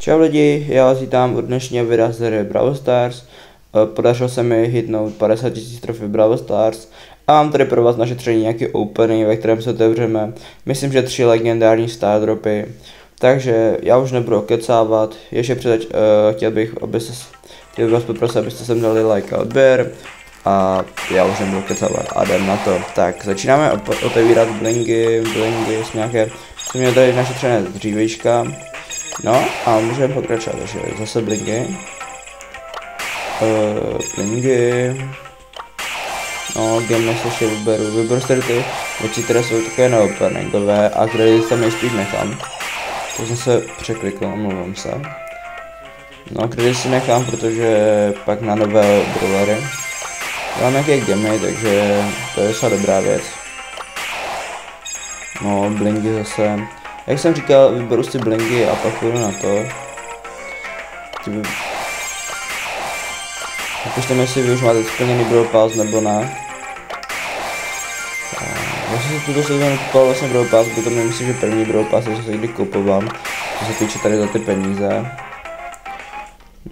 Čau lidi, já vás vítám u dnešního videa z hry Brawl Stars. Podařilo se mi hitnout 50 000 trofej Brawl Stars a mám tady pro vás našetření nějaký opening, ve kterém se otevřeme, myslím, že 3 legendární star dropy. Takže já už nebudu kecávat, ještě chtěl bych vás poprosit, abyste sem dali like a odběr. A já už nebudu kecávat a jdem na to. Tak začínáme otevírat blingy, nějaké, jsem měl tady našetřené dřívějška. No a můžeme pokračovat, takže zase blingy. No, game se ještě vyberu si tady ty věci, které jsou takové neoperningové a které tam nejspíš nechám. To jsem se překlikl, omlouvám se. No, kredit si nechám, protože pak na nové brawlery. Mám nějaké gemy, takže to je docela dobrá věc. No, blingy zase. Jak jsem říkal, vyberu si blingy a pak půjdu na to. Napište mi, jestli vy už máte splněný Brawl Pass nebo ne. Já jsem si tuto sezónu kupoval vlastně Brawl Pass, protože nemyslím, že první Brawl Pass je, co se kdy kupovám. Co se týče tady za ty peníze.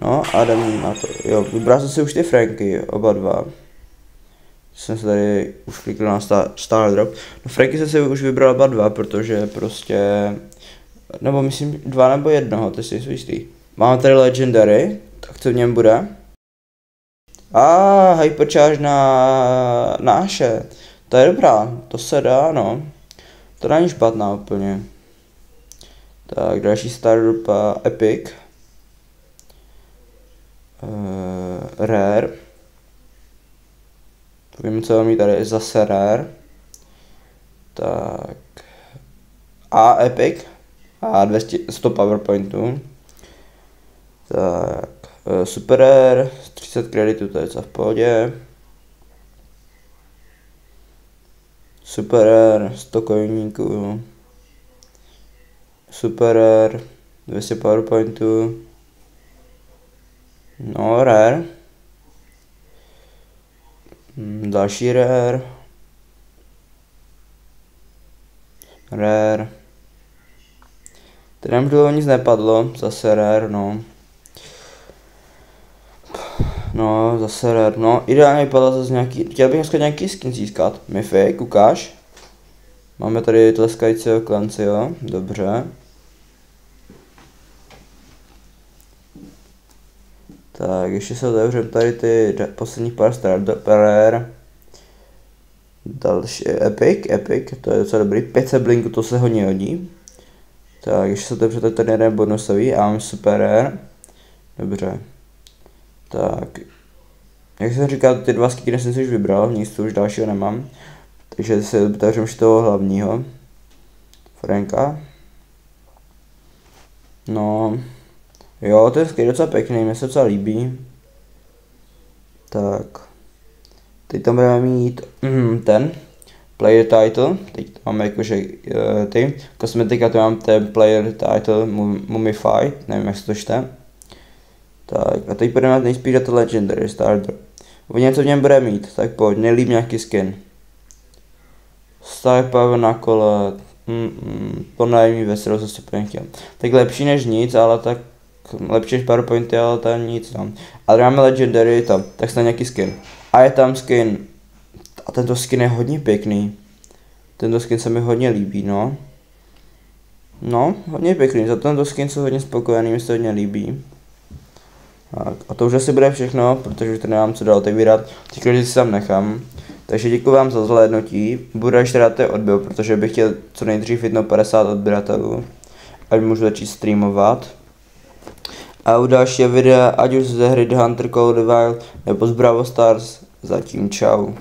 No a jdem na to. Jo, vybral jsem si už ty Franky, oba dva. Jsem se tady už klikl na Star Drop. No Franky jsem si už vybral oba dva, protože prostě... Nebo myslím 2 nebo 1, ty si jsou jistý. Máme tady Legendary, tak co v něm bude? Hypercharge na Ashe. To je dobrá, to se dá, no. To není špatná úplně. Tak, další Star Drop Epic. Rare. Vím, co mi tady je zase Rare. Tak. A Epic. A 100 PowerPointů. Tak. Super Rare. 30 kreditů, to je v pohodě. Super Rare. 100 coiníků. Super Rare. 200 PowerPointů. No, Rare. Další Rare. Rare. Tady nám dlouho nic nepadlo, zase Rare, no. No, zase Rare, no, ideálně vypadá zase nějaký, chtěl bych dneska nějaký skin získat. Mythic, ukáž. Máme tady tleskajícího klance, jo, dobře. Tak, ještě se otevřeme tady ty posledních pár Star Rare. Další Epic, to je docela dobrý. 500 blinku, to se hodně hodí. Tak, ještě se otevřete tady jeden bonusový a mám Super Rare. Dobře. Tak. Jak jsem říkal, ty 2 skiny jsem si už vybral, nic už dalšího nemám. Takže se otevřeme ještě toho hlavního. Franka. No. Jo, ten skin je docela pěkný, mě se docela líbí. Tak. Teď tam budeme mít ten Player Title. Teď máme jakože ty. Kosmetika, to mám ten Player Title Mummified, nevím jak se to čte. Tak a teď budeme nejspíš to Legendary Star Drop. Uvidíme, co v něm bude mít, tak pojď, nelíb nějaký skin. Star Power na kole. To nevím, veselou zase úplně chtěl. Tak lepší než nic, ale tak lepší než PowerPointy, ale to nic tam. Ale máme Legendary to, tak snad nějaký skin. A je tam skin. A tento skin je hodně pěkný. Tento skin se mi hodně líbí, no. No, hodně pěkný, za tento skin jsem hodně spokojený, mi se hodně líbí. Tak, a to už asi bude všechno, protože už to nemám co dál otevírat. Ty kredity si tam nechám. Takže děkuji vám za zhlédnutí. Budu ještě rád odbil, protože bych chtěl co nejdřív hitnout 50 odběratelů. Ať můžu začít streamovat. A u dalšího videa, ať už ze hry The Hunter Call of the Wild nebo z Brawl Stars, zatím čau.